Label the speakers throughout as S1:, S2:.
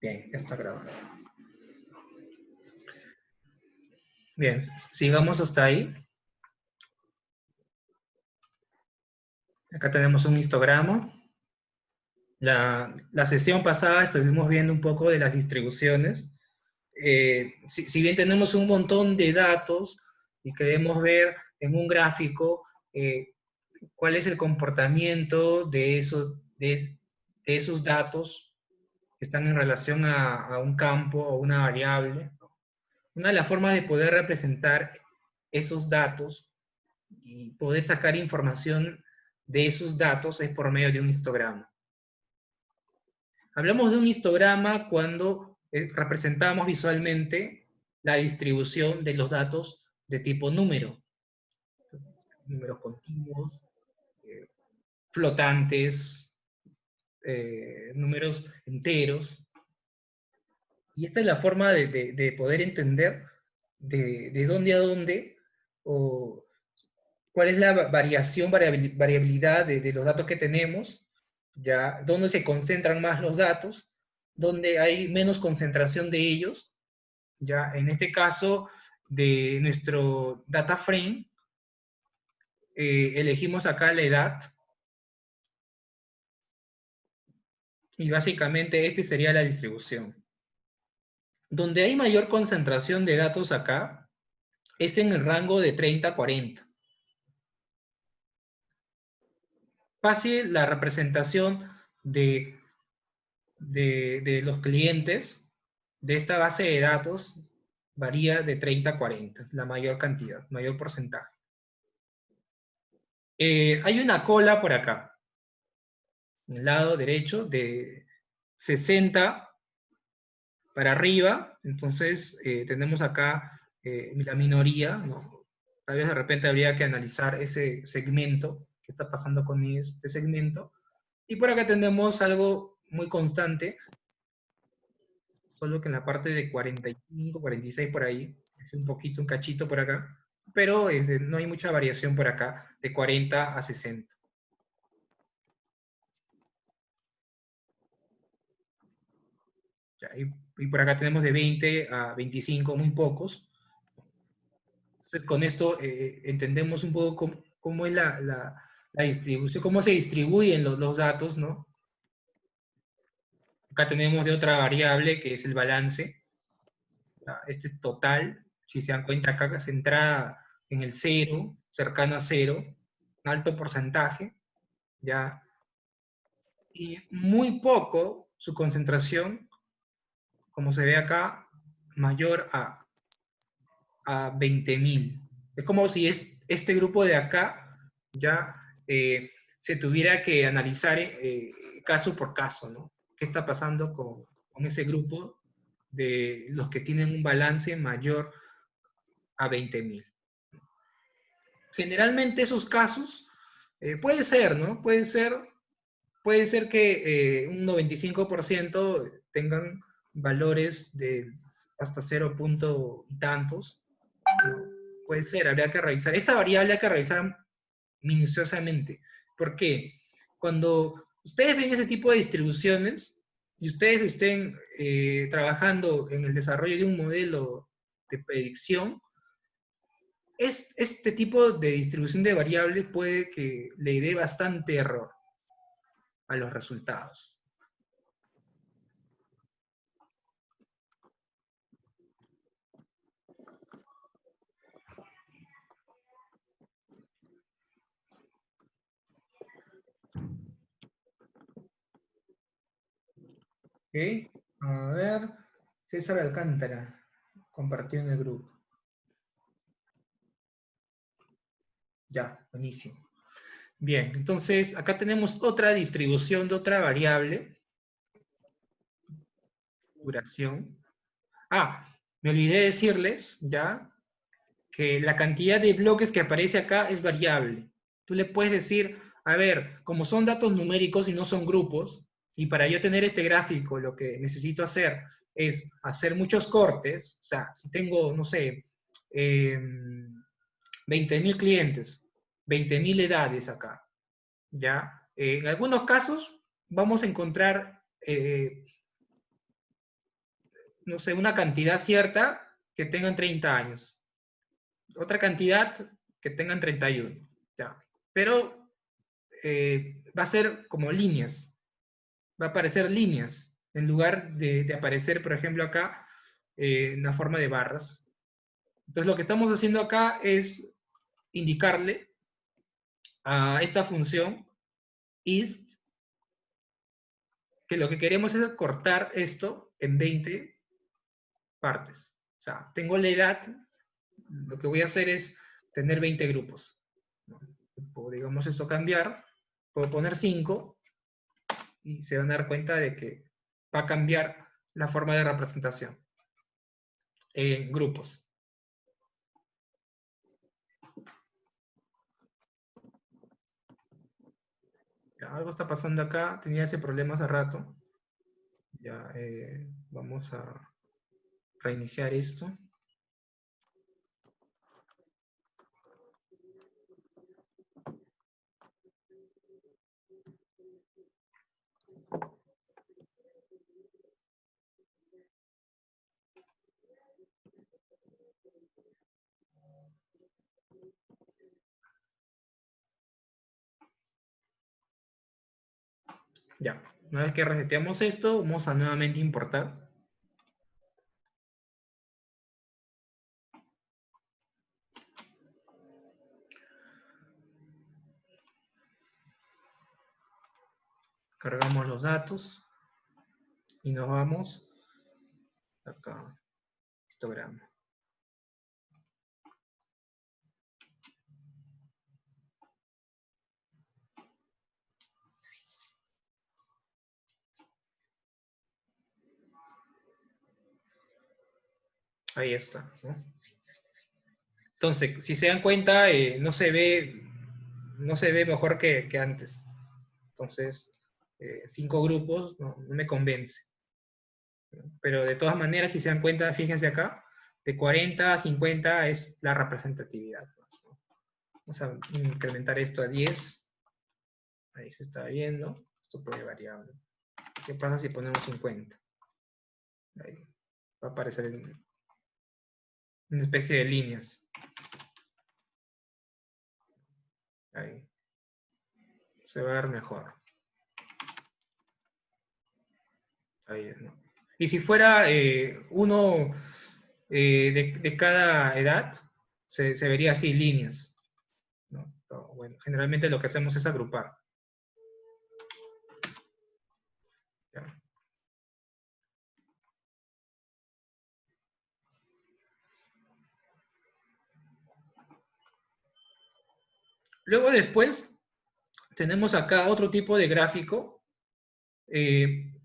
S1: Bien, ya está grabando. Bien, sigamos hasta ahí. Acá tenemos un histograma. La sesión pasada estuvimos viendo un poco de las distribuciones. Si bien tenemos un montón de datos y queremos ver en un gráfico cuál es el comportamiento de esos datos que están en relación a un campo o una variable. Una de las formas de poder representar esos datos y poder sacar información de esos datos es por medio de un histograma. Hablamos de un histograma cuando representamos visualmente la distribución de los datos de tipo número. Números continuos, flotantes, números enteros. Y esta es la forma de poder entender de dónde a dónde o cuál es la variabilidad de los datos que tenemos, ya dónde se concentran más los datos, dónde hay menos concentración de ellos. Ya en este caso de nuestro data frame, elegimos acá la edad, y básicamente esta sería la distribución. Donde hay mayor concentración de datos acá es en el rango de 30 a 40. Fácil la representación de los clientes de esta base de datos varía de 30 a 40, la mayor cantidad, mayor porcentaje. Hay una cola por acá, en el lado derecho, de 60 para arriba, entonces tenemos acá la minoría, ¿no? Tal vez de repente habría que analizar ese segmento, qué está pasando con este segmento, y por acá tenemos algo muy constante, solo que en la parte de 45, 46 por ahí, es un poquito, un cachito por acá, pero no hay mucha variación por acá, de 40 a 60. Ya, y por acá tenemos de 20 a 25, muy pocos. Entonces con esto entendemos un poco cómo es la distribución, cómo se distribuyen los datos, ¿no? Acá tenemos de otra variable que es el balance. Este es total, si se dan cuenta acá se entra en el cero, cercano a cero, un alto porcentaje, ya, y muy poco su concentración, como se ve acá, mayor a 20.000. Es como si este grupo de acá ya se tuviera que analizar caso por caso, ¿no? ¿Qué está pasando con ese grupo de los que tienen un balance mayor a 20.000? Generalmente esos casos, puede ser, ¿no? Puede ser que un 95% tengan valores de hasta 0 punto y tantos, ¿no? Puede ser, habría que revisar. Esta variable hay que revisar minuciosamente. ¿Por qué? Cuando ustedes ven ese tipo de distribuciones y ustedes estén trabajando en el desarrollo de un modelo de predicción, este tipo de distribución de variables puede que le dé bastante error a los resultados. ¿Ok? A ver, César Alcántara compartió en el grupo. Ya, buenísimo. Bien, entonces acá tenemos otra distribución de otra variable. Duración. Me olvidé decirles, ya, que la cantidad de bloques que aparece acá es variable. Tú le puedes decir, a ver, como son datos numéricos y no son grupos, y para yo tener este gráfico lo que necesito hacer es hacer muchos cortes, o sea, si tengo, no sé, 20.000 clientes, 20.000 edades acá, ¿ya? En algunos casos vamos a encontrar no sé, una cantidad cierta que tengan 30 años. Otra cantidad que tengan 31. Ya. Pero va a ser como líneas. Va a aparecer líneas. En lugar de aparecer, por ejemplo, acá, en la forma de barras. Entonces lo que estamos haciendo acá es indicarle a esta función is que lo que queremos es cortar esto en 20 partes. O sea, tengo la edad, lo que voy a hacer es tener 20 grupos. ¿No? Puedo, digamos, esto cambiar, puedo poner 5 y se van a dar cuenta de que va a cambiar la forma de representación en grupos. Ya, algo está pasando acá, tenía ese problema hace rato. Ya, vamos a reiniciar esto. Ya, una vez que reseteamos esto, vamos a nuevamente importar. Cargamos los datos y nos vamos acá, histograma. Ahí está, ¿no? Entonces, si se dan cuenta, no se ve mejor que antes. Entonces, 5 grupos no me convence. Pero de todas maneras, si se dan cuenta, fíjense acá, de 40 a 50 es la representatividad, ¿no? Vamos a incrementar esto a 10. Ahí se está viendo. Esto puede variar. ¿Qué pasa si ponemos 50? Ahí va a aparecer una especie de líneas. Ahí. Se va a ver mejor. Ahí, ¿no? Y si fuera uno de cada edad, se vería así, líneas, ¿no? Pero, bueno, generalmente lo que hacemos es agrupar. ¿Ya? Luego después tenemos acá otro tipo de gráfico.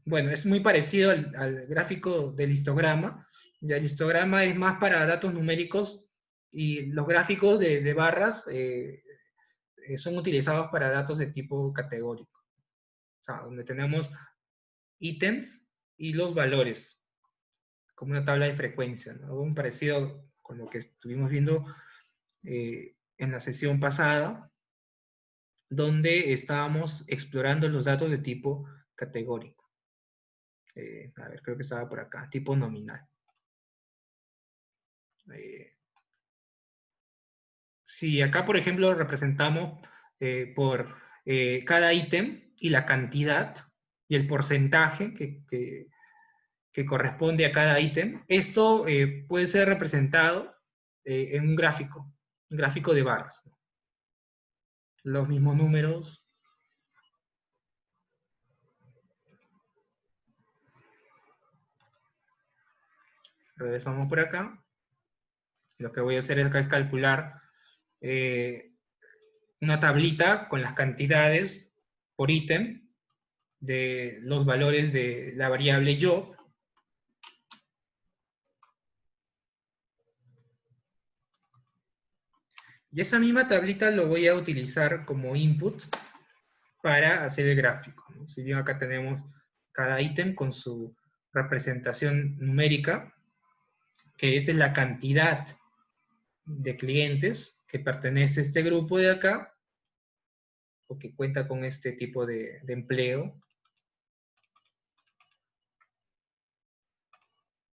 S1: Bueno, es muy parecido al gráfico del histograma. Ya el histograma es más para datos numéricos y los gráficos de barras son utilizados para datos de tipo categórico. O sea, donde tenemos ítems y los valores, como una tabla de frecuencia, ¿no? Algo muy parecido con lo que estuvimos viendo en la sesión pasada, donde estábamos explorando los datos de tipo categórico. A ver, creo que estaba por acá, tipo nominal. Si acá, por ejemplo, representamos por cada ítem y la cantidad y el porcentaje que corresponde a cada ítem, esto puede ser representado en un gráfico de barras, ¿no? Los mismos números. Regresamos por acá. Lo que voy a hacer acá es calcular una tablita con las cantidades por ítem de los valores de la variable yo. Y esa misma tablita lo voy a utilizar como input para hacer el gráfico, ¿no? Si bien acá tenemos cada ítem con su representación numérica, que esta es la cantidad de clientes que pertenece a este grupo de acá, o que cuenta con este tipo de empleo.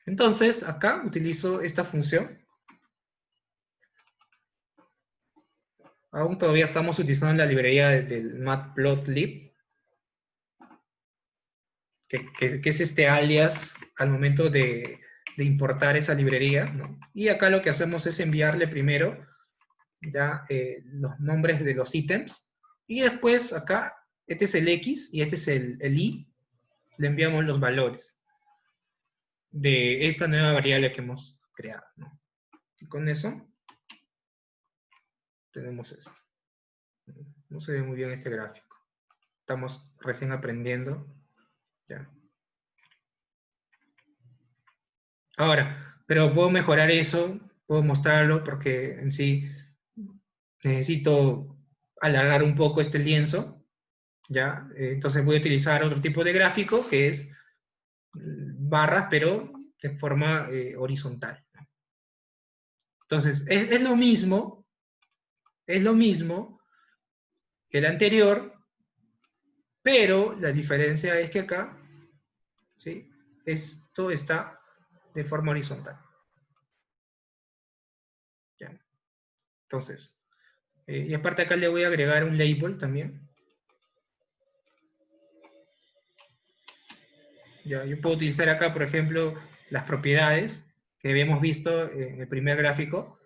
S1: Entonces, acá utilizo esta función. Aún todavía estamos utilizando la librería del matplotlib, que es este alias al momento de importar esa librería, ¿no? Y acá lo que hacemos es enviarle primero ya los nombres de los ítems, y después acá, este es el X y este es el Y, le enviamos los valores de esta nueva variable que hemos creado, ¿no? Y con eso tenemos esto. No se ve muy bien este gráfico. Estamos recién aprendiendo. Ya. Ahora, pero puedo mejorar eso, puedo mostrarlo, porque en sí necesito alargar un poco este lienzo, ¿ya? Entonces voy a utilizar otro tipo de gráfico, que es barras, pero de forma horizontal. Entonces, es lo mismo que el anterior, pero la diferencia es que acá, ¿sí? Esto está de forma horizontal. ¿Ya? Entonces, y aparte acá le voy a agregar un label también. ¿Ya? Yo puedo utilizar acá, por ejemplo, las propiedades que habíamos visto en el primer gráfico,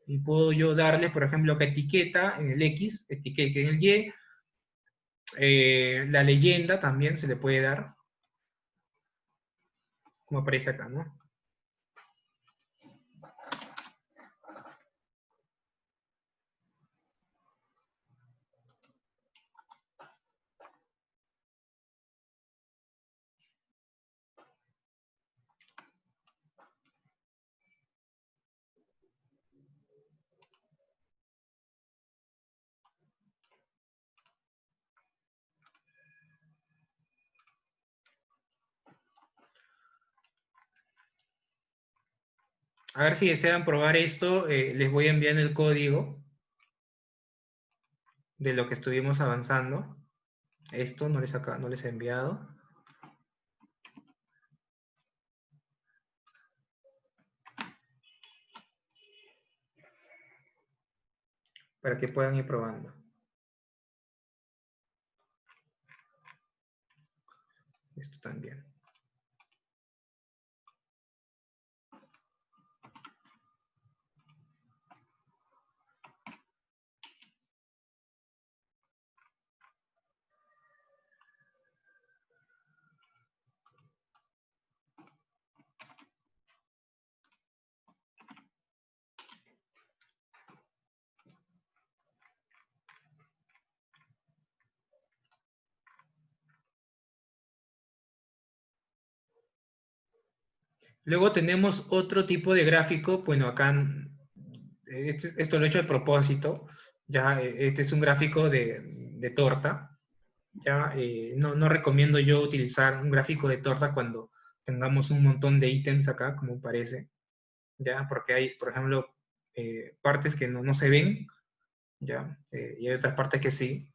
S1: y puedo yo darle, por ejemplo, que etiqueta en el X, etiqueta en el Y, la leyenda también se le puede dar, como aparece acá, ¿no? A ver si desean probar esto, les voy a enviar el código de lo que estuvimos avanzando. Esto no les he enviado. Para que puedan ir probando. Esto también. Luego tenemos otro tipo de gráfico. Bueno, acá esto lo he hecho a propósito. Ya, este es un gráfico de torta. Ya, no recomiendo yo utilizar un gráfico de torta cuando tengamos un montón de ítems acá, como parece. Ya, porque hay, por ejemplo, partes que no se ven, ya, y hay otras partes que sí.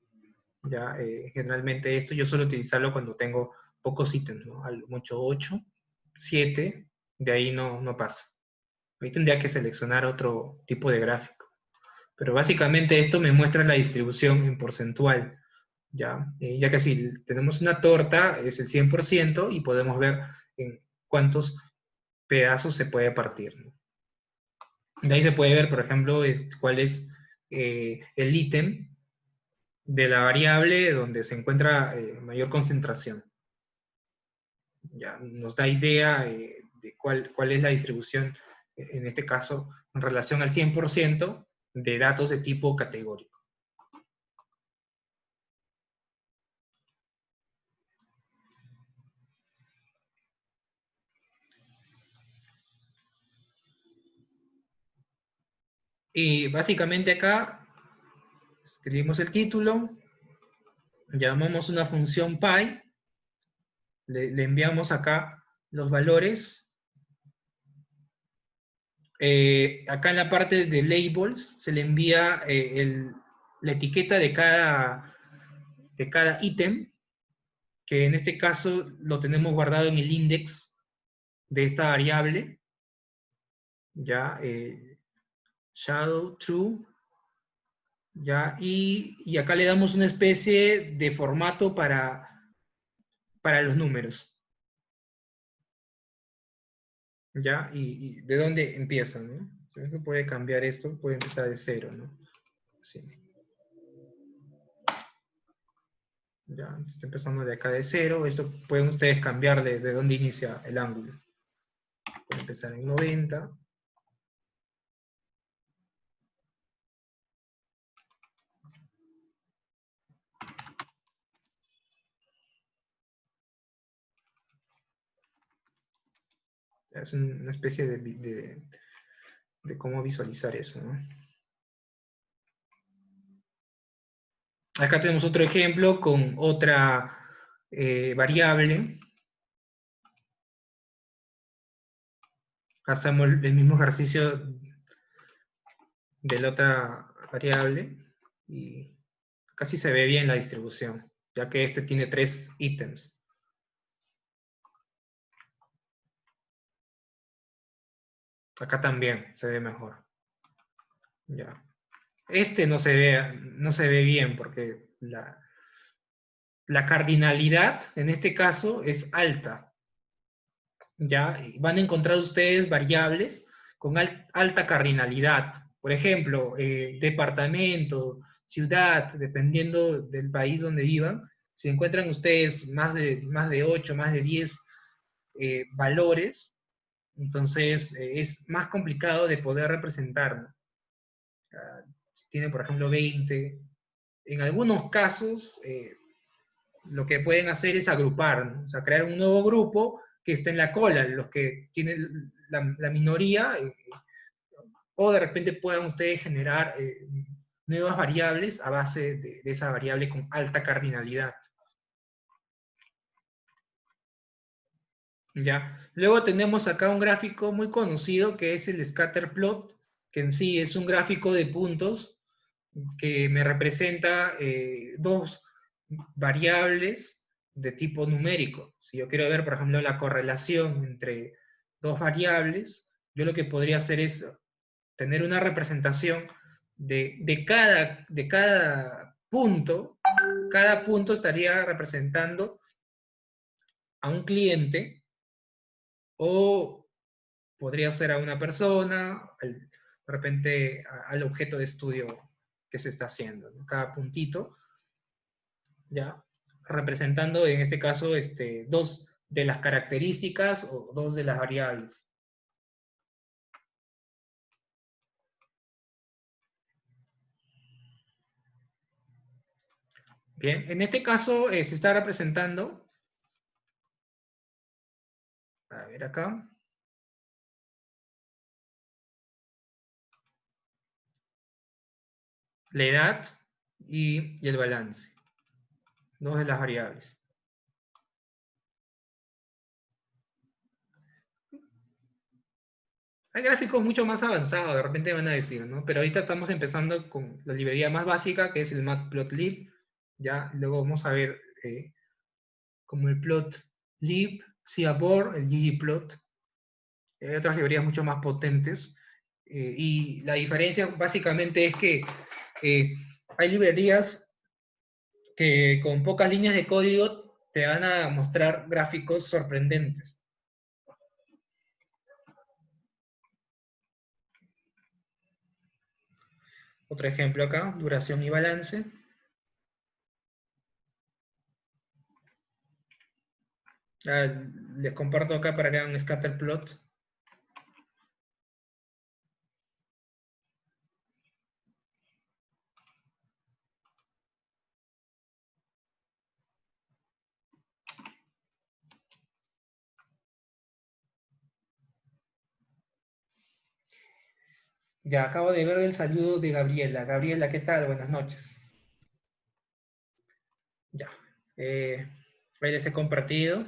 S1: Ya, generalmente esto yo suelo utilizarlo cuando tengo pocos ítems, ¿no? Mucho 8, 7, de ahí no pasa. Ahí tendría que seleccionar otro tipo de gráfico. Pero básicamente esto me muestra la distribución en porcentual, ¿ya? Ya que si tenemos una torta, es el 100% y podemos ver en cuántos pedazos se puede partir, ¿no? De ahí se puede ver, por ejemplo, cuál es el ítem de la variable donde se encuentra mayor concentración. Ya nos da idea de cuál es la distribución, en este caso, en relación al 100% de datos de tipo categórico. Y básicamente acá escribimos el título, llamamos una función py, le enviamos acá los valores. Acá en la parte de labels se le envía la etiqueta de cada ítem, que en este caso lo tenemos guardado en el index de esta variable, ya, shadow true, ya, y acá le damos una especie de formato para los números, ya, y de dónde empiezan, ¿no? Entonces puede cambiar esto, puede empezar de 0, ¿no? Así. Ya, está empezando de acá de 0, esto pueden ustedes cambiar de dónde inicia el ángulo. Puede empezar en 90. Es una especie de cómo visualizar eso, ¿no? Acá tenemos otro ejemplo con otra variable. Hacemos el mismo ejercicio de la otra variable y casi se ve bien la distribución, ya que este tiene 3 ítems. Acá también se ve mejor. Ya. Este no se ve bien porque la cardinalidad en este caso es alta. ¿Ya? Van a encontrar ustedes variables con alta cardinalidad. Por ejemplo, departamento, ciudad, dependiendo del país donde vivan, si encuentran ustedes más de 8, más de 10 valores, entonces es más complicado de poder representar, ¿no? Si tienen, por ejemplo, 20, en algunos casos, lo que pueden hacer es agrupar, ¿no? O sea, crear un nuevo grupo que esté en la cola, los que tienen la minoría, o de repente puedan ustedes generar nuevas variables a base de esa variable con alta cardinalidad. ¿Ya? Luego tenemos acá un gráfico muy conocido que es el scatter plot, que en sí es un gráfico de puntos que me representa dos variables de tipo numérico. Si yo quiero ver, por ejemplo, la correlación entre dos variables, yo lo que podría hacer es tener una representación de cada punto. Cada punto estaría representando a un cliente o podría ser a una persona, de repente al objeto de estudio que se está haciendo, ¿no? Cada puntito, ¿ya? Representando en este caso dos de las características o dos de las variables. Bien, en este caso se está representando, a ver acá, la edad y el balance, dos de las variables. Hay gráficos mucho más avanzados, de repente van a decir, ¿no? Pero ahorita estamos empezando con la librería más básica, que es el matplotlib. Ya, luego vamos a ver como el plotlib, Seaborn, el ggplot. Hay otras librerías mucho más potentes. Y la diferencia básicamente es que hay librerías que con pocas líneas de código te van a mostrar gráficos sorprendentes. Otro ejemplo acá, duración y balance. Les comparto acá para que hagan un scatter plot. Ya acabo de ver el saludo de Gabriela. Gabriela, ¿qué tal? Buenas noches. Ya. Ahí les he compartido.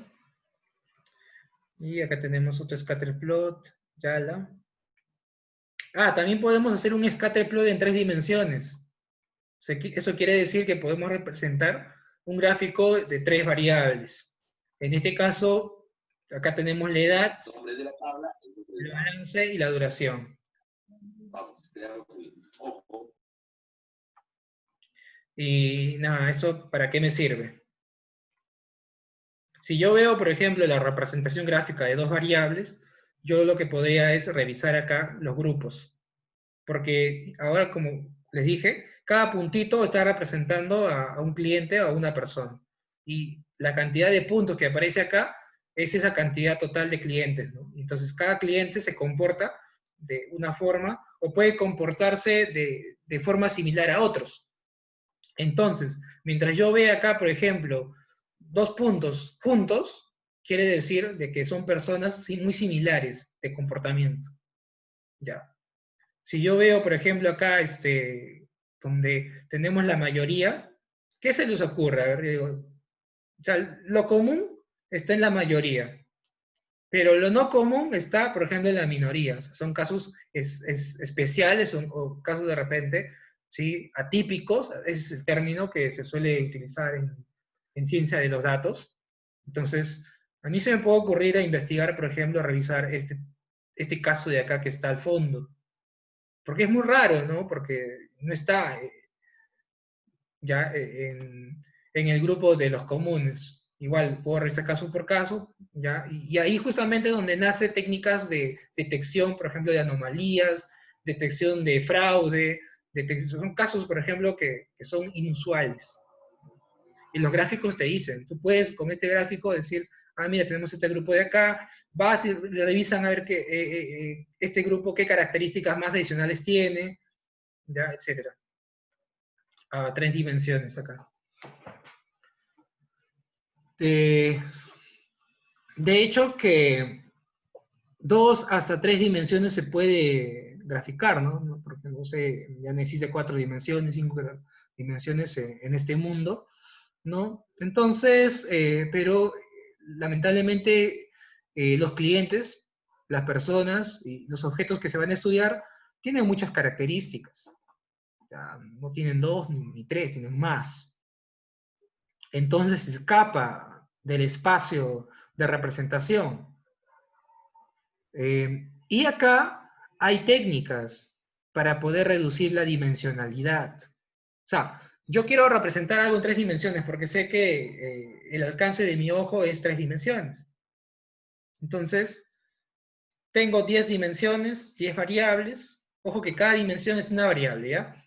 S1: Y acá tenemos otro scatterplot. Yala. Ah, también podemos hacer un scatterplot en 3 dimensiones. Eso quiere decir que podemos representar un gráfico de 3 variables. En este caso, Acá tenemos la edad,
S2: Nombre de la tabla,
S1: el balance y la duración.
S2: Vamos, creamos el ojo.
S1: Y nada, ¿eso para qué me sirve? Si yo veo, por ejemplo, la representación gráfica de dos variables, yo lo que podría es revisar acá los grupos. Porque ahora, como les dije, cada puntito está representando a un cliente o a una persona. Y la cantidad de puntos que aparece acá es esa cantidad total de clientes, ¿no? Entonces, cada cliente se comporta de una forma o puede comportarse de forma similar a otros. Entonces, mientras yo vea acá, por ejemplo, dos puntos juntos, quiere decir de que son personas muy similares de comportamiento. Ya. Si yo veo, por ejemplo, acá, donde tenemos la mayoría, ¿qué se les ocurre? A ver, digo, o sea, lo común está en la mayoría, pero lo no común está, por ejemplo, en la minoría. O sea, son casos especiales o casos de repente, ¿sí? Atípicos, es el término que se suele utilizar en ciencia de los datos. Entonces, a mí se me puede ocurrir a investigar, por ejemplo, a revisar este caso de acá que está al fondo. Porque es muy raro, ¿no? Porque no está ya en el grupo de los comunes. Igual puedo revisar caso por caso, ¿ya? Y ahí justamente donde nace técnicas de detección, por ejemplo, de anomalías, detección de fraude, son casos, por ejemplo, que son inusuales. Y los gráficos te dicen, tú puedes con este gráfico decir, ah, mira, tenemos este grupo de acá, vas y revisan a ver este grupo qué características más adicionales tiene, ya, etcétera. A 3 dimensiones acá. De hecho que 2 hasta 3 dimensiones se puede graficar, ¿no? Porque no sé, ya no existe 4 dimensiones, 5 dimensiones en este mundo, ¿no? Entonces, pero lamentablemente los clientes, las personas y los objetos que se van a estudiar tienen muchas características. O sea, no tienen 2 ni 3, tienen más. Entonces escapa del espacio de representación. Y acá hay técnicas para poder reducir la dimensionalidad. O sea, yo quiero representar algo en 3 dimensiones porque sé que el alcance de mi ojo es 3 dimensiones. Entonces, tengo 10 dimensiones, 10 variables. Ojo que cada dimensión es una variable, ¿ya?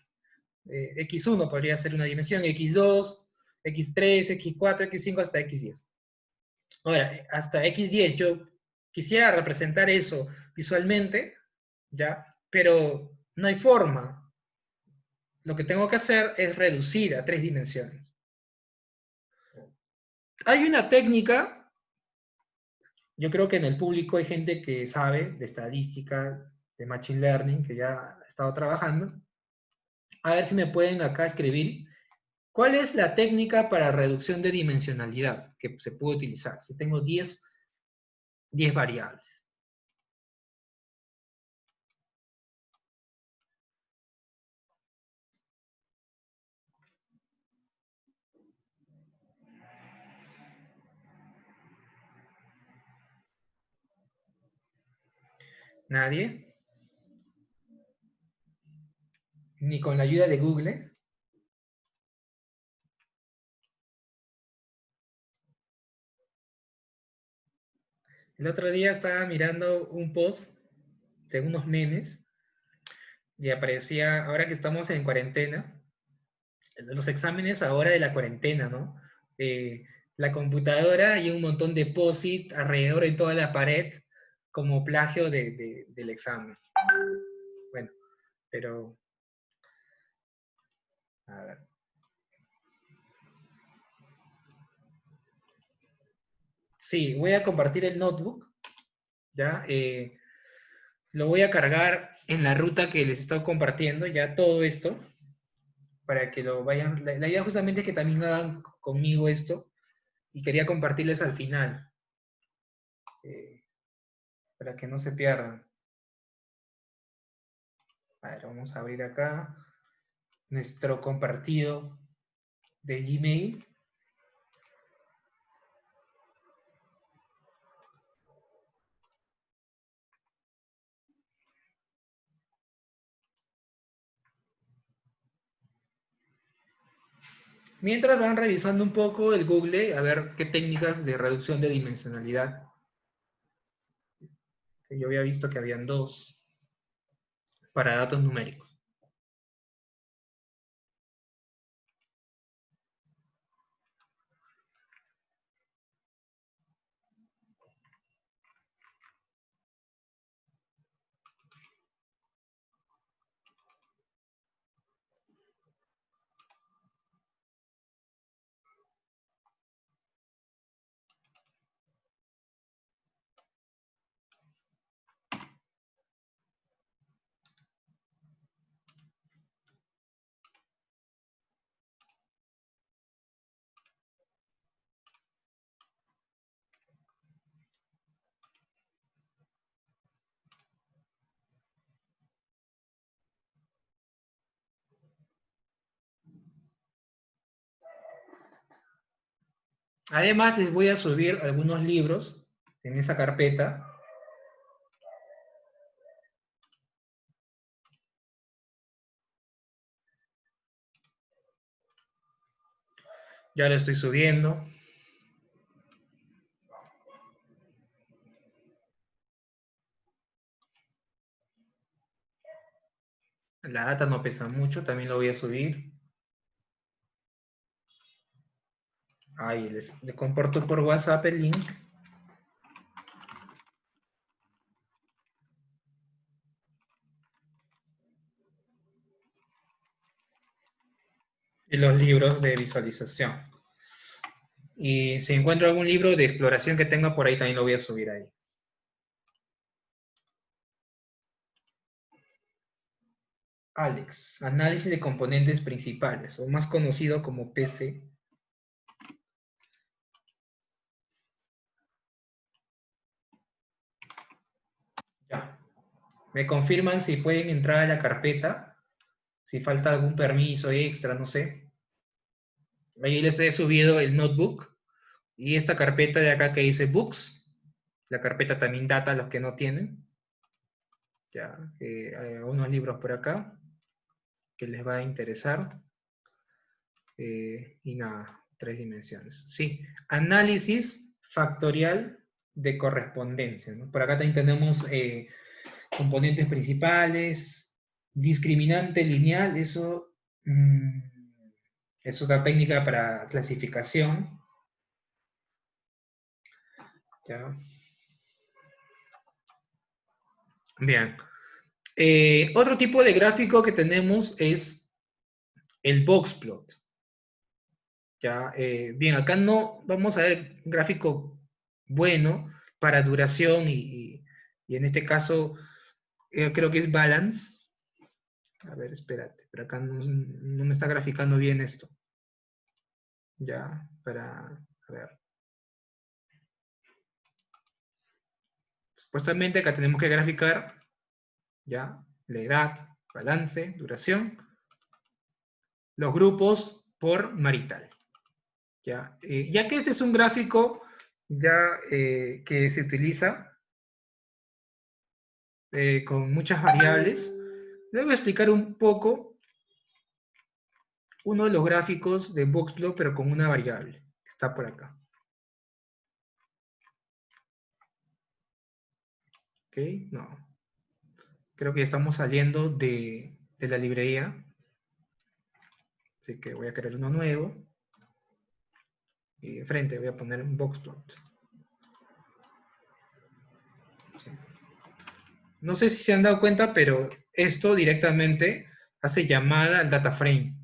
S1: X1 podría ser una dimensión, X2, X3, X4, X5 hasta X10. Ahora, hasta X10 yo quisiera representar eso visualmente, ¿ya? Pero no hay forma. Lo que tengo que hacer es reducir a 3 dimensiones. Hay una técnica, yo creo que en el público hay gente que sabe de estadística, de Machine Learning, que ya ha estado trabajando. A ver si me pueden acá escribir. ¿Cuál es la técnica para reducción de dimensionalidad que se puede utilizar? Si tengo 10 variables. ¿Nadie? ¿Ni con la ayuda de Google? El otro día estaba mirando un post de unos memes y aparecía, ahora que estamos en cuarentena, los exámenes ahora de la cuarentena, ¿no? Eh, la computadora y un montón de POSIT alrededor de toda la pared como plagio del examen. Bueno, pero... A ver. Sí, voy a compartir el notebook, ¿ya? Lo voy a cargar en la ruta que les estoy compartiendo, ya todo esto, para que lo vayan... La idea justamente es que también hagan conmigo esto, y quería compartirles al final, para que no se pierdan. A ver, vamos a abrir acá nuestro compartido de Gmail. Mientras van revisando un poco el Google, a ver qué técnicas de reducción de dimensionalidad. Yo había visto que habían dos para datos numéricos. Además, les voy a subir algunos libros en esa carpeta. Ya lo estoy subiendo. La data no pesa mucho, también lo voy a subir. Ahí les comparto por WhatsApp el link. Y los libros de visualización. Y si encuentro algún libro de exploración que tenga por ahí, también lo voy a subir ahí. Alex, análisis de componentes principales, o más conocido como PC. Ya. Me confirman si pueden entrar a la carpeta, si falta algún permiso extra, no sé. Ahí les he subido el notebook y esta carpeta de acá que dice Books. La carpeta también data a los que no tienen. Ya, hay unos libros por acá que les va a interesar. Y nada, 3 dimensiones. Sí, análisis factorial de correspondencia, ¿no? Por acá también tenemos componentes principales, discriminante lineal, eso es otra técnica para clasificación. ¿Ya? Bien. Otro tipo de gráfico que tenemos es el boxplot. ¿Ya? Bien, acá no vamos a ver un gráfico bueno para duración y en este caso creo que es balance. A ver, espérate, pero acá no me está graficando bien esto. Ya, a ver. Supuestamente acá tenemos que graficar, ya, la edad, balance, duración, los grupos por marital. Ya que este es un gráfico ya que se utiliza con muchas variables, les voy a explicar un poco uno de los gráficos de Boxplot, pero con una variable, que está por acá. ¿Ok? No. Creo que ya estamos saliendo de la librería. Así que voy a crear uno nuevo. Y de frente voy a poner un Boxplot. ¿Sí? No sé si se han dado cuenta, pero esto directamente hace llamada al data frame.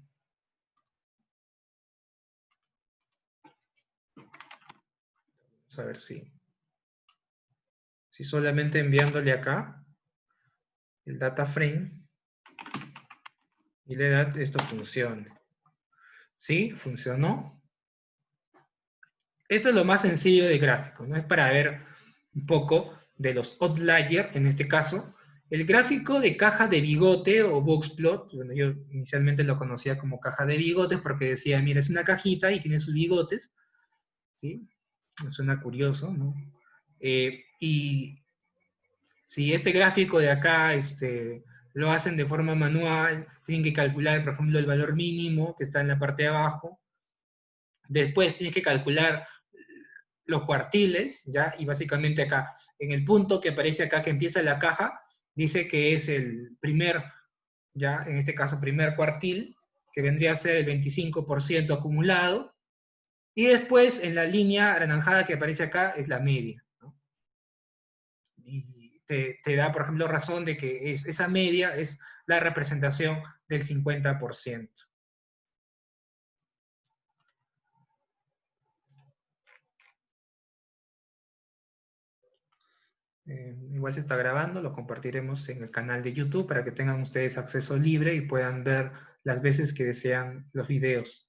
S1: Vamos a ver si solamente enviándole acá el data frame y le da esto funcione. ¿Sí? ¿Funcionó? Esto es lo más sencillo de gráfico, ¿no? Es para ver un poco de los outliers, en este caso. El gráfico de caja de bigote o boxplot, bueno, yo inicialmente lo conocía como caja de bigotes porque decía, mira, es una cajita y tiene sus bigotes, ¿sí? Suena curioso, ¿no? Y si este gráfico de acá lo hacen de forma manual, tienen que calcular, por ejemplo, el valor mínimo que está en la parte de abajo, Después tienes que calcular los cuartiles, ¿ya? Y básicamente acá, en el punto que aparece acá que empieza la caja, dice que es el primer, ya, en este caso, primer cuartil, que vendría a ser el 25% acumulado, y después en la línea anaranjada que aparece acá es la media, ¿no? Y te da, por ejemplo, razón de que esa media es la representación del 50%. Igual se está grabando, lo compartiremos en el canal de YouTube para que tengan ustedes acceso libre y puedan ver las veces que desean los videos.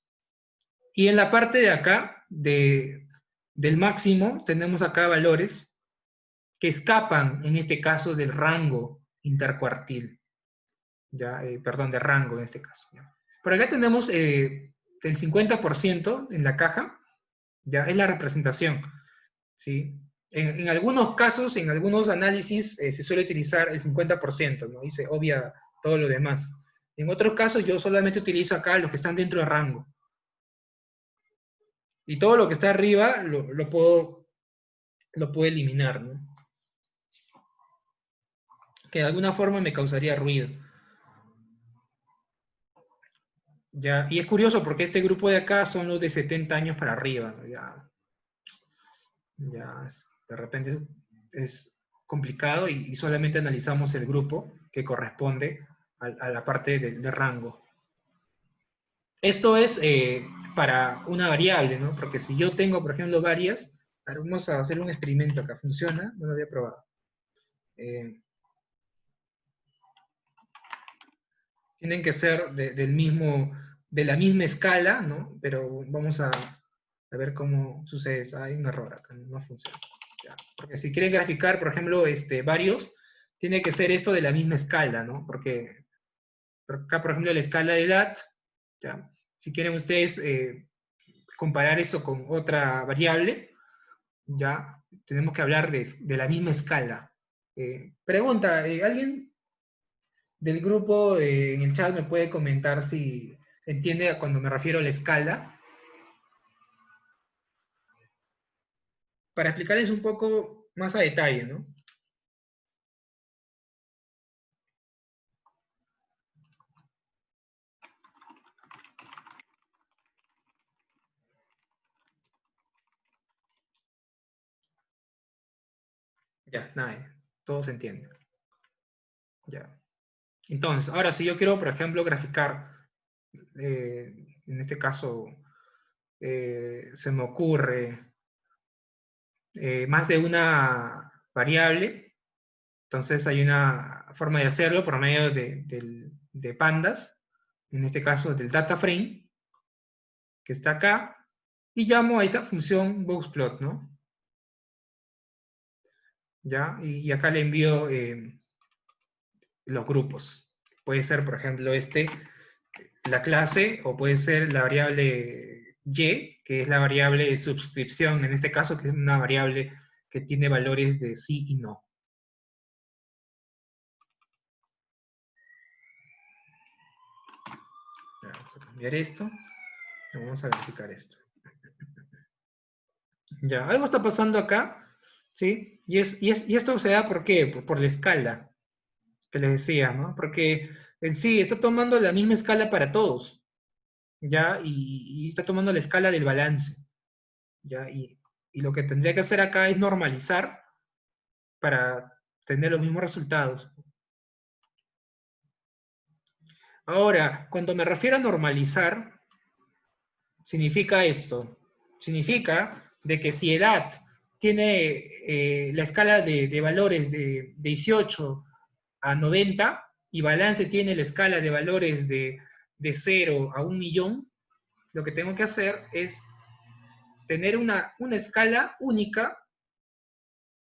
S1: Y en la parte de acá, del máximo, tenemos acá valores que escapan, en este caso, del rango intercuartil. ¿Ya? Perdón, de rango en este caso. ¿Ya? Por acá tenemos el 50% en la caja, ya es la representación, ¿sí? En algunos casos, en algunos análisis, se suele utilizar el 50%, ¿no? Y se obvia todo lo demás. En otros casos, yo solamente utilizo acá los que están dentro de rango. Y todo lo que está arriba lo puedo eliminar, ¿no? Que de alguna forma me causaría ruido. ¿Ya? Y es curioso porque este grupo de acá son los de 70 años para arriba, ¿no? De repente es complicado y solamente analizamos el grupo que corresponde a la parte de rango. Esto es para una variable, ¿no? Porque si yo tengo, por ejemplo, varias, vamos a hacer un experimento acá. ¿Funciona? No lo había probado. Tienen que ser de la misma escala, ¿no? Pero vamos a ver cómo sucede. Hay un error acá, no funciona. Ya. Porque si quieren graficar, por ejemplo, varios, tiene que ser esto de la misma escala, ¿no? Porque acá, por ejemplo, la escala de edad, ¿ya? Si quieren ustedes comparar esto con otra variable, ya tenemos que hablar de la misma escala. Pregunta, ¿alguien del grupo en el chat me puede comentar si entiende a cuando me refiero a la escala? Para explicarles un poco más a detalle, ¿no? Ya, nada, todo se entiende. Ya. Entonces, ahora si yo quiero, por ejemplo, graficar, en este caso, se me ocurre más de una variable, entonces hay una forma de hacerlo por medio de pandas, en este caso del data frame, que está acá, y llamo a esta función boxplot, ¿no? ¿Ya? Y acá le envío los grupos. Puede ser, por ejemplo, la clase, o puede ser la variable y, que es la variable de suscripción, en este caso, que es una variable que tiene valores de sí y no. Vamos a cambiar esto. Vamos a verificar esto. Ya, algo está pasando acá, ¿sí? Y esto se da, ¿por qué? Por la escala que les decía, ¿no? Porque en sí está tomando la misma escala para todos, ¿ya? Y está tomando la escala del balance, ¿ya? Y lo que tendría que hacer acá es normalizar para tener los mismos resultados. Ahora, cuando me refiero a normalizar, significa esto. Significa de que si edad tiene la escala de valores de 18 a 90 y balance tiene la escala de valores de 0 a 1 millón, lo que tengo que hacer es tener una escala única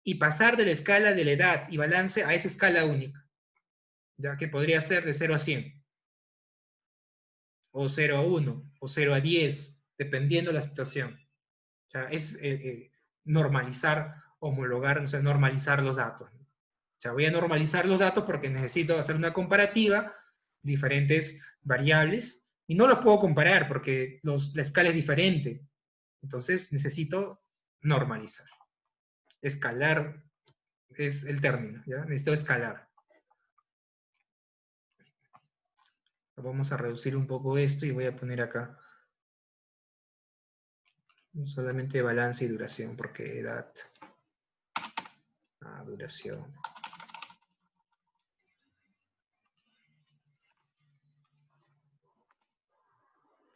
S1: y pasar de la escala de la edad y balance a esa escala única, ya que podría ser de 0 a 100, o 0 a 1, o 0 a 10, dependiendo de la situación. O sea, es normalizar, homologar, o sea, normalizar los datos. O sea, voy a normalizar los datos porque necesito hacer una comparativa, diferentes variables, y no los puedo comparar porque la escala es diferente. Entonces necesito normalizar. Escalar es el término, ¿ya? Necesito escalar. Vamos a reducir un poco esto y voy a poner acá solamente balance y duración, porque edad, duración.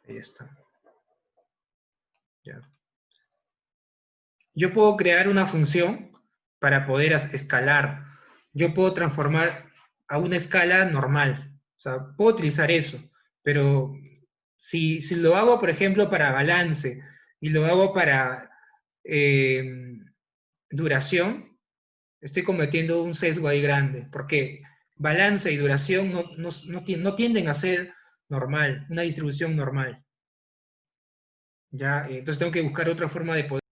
S1: Ahí está. Ya. Yo puedo crear una función para poder escalar. Yo puedo transformar a una escala normal. O sea, puedo utilizar eso. Pero si lo hago, por ejemplo, para balance y lo hago para duración, estoy cometiendo un sesgo ahí grande. Porque balance y duración no tienden a ser normal, una distribución normal. ¿Ya? Entonces tengo que buscar otra forma de poder